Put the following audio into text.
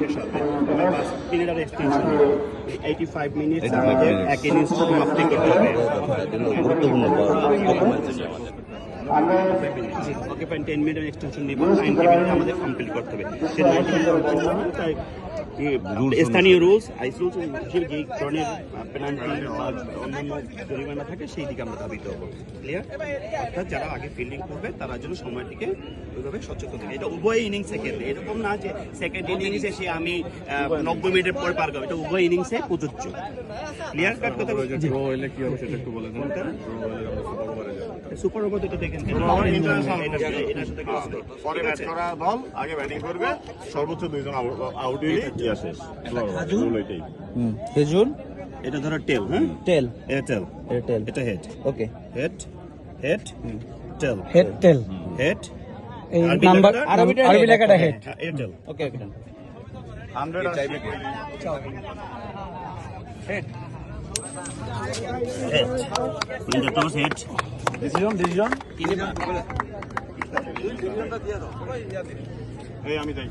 শেষ হবে। আবার 5 মিনিট আর এক্সটেনশন 85 মিনিটস আমাদের এক ইনিংস সমাপ্তি করতে হবে। গুরুত্বপূর্ণ documents okay fine 10 minute extension দিব 90 মিনিট আমাদের কমপ্লিট করতে হবে। সেটা স্থানীয় রুলস আইস রুলস যে ধরনের পেনাল্টি বা অন্যান্য জরিমানা থাকে সেই দিকে আমরা ধাবিত হবো। ক্লিয়ার? অর্থাৎ যারা আগে ফিল্ডিং করবে তারা যেন সময়টিকে ওইভাবে সচেতন থাকে। এটা উভয় ইনিংসে ক্ষেত্রে, এরকম না যে সেকেন্ড ইনিংসে সে আমি 90 মিনিটের পর পার করবো, এটা উভয় ইনিংসে প্রযোজ্য। ক্লিয়ার কাট কথা বলছি। সুপার ওভার তো দেখেন পরে ব্যাট করা দল আগে ব্যাটিং করবে, সর্বোচ্চ 2 জন আউট হইলে ইয়া শেষ। এটাই খেজুর এটা ধরো টেল, হ্যাঁ টেল এটা টেল, এটা টেল এটা হেড, ওকে হেড হেড টেল, হেড টেল হেড এই নাম্বার আরবি লেখাটা হেড এটা টেল। ওকে ওকে 100 চাইবে কি? Head head in the toss head decision এই আমি যাই।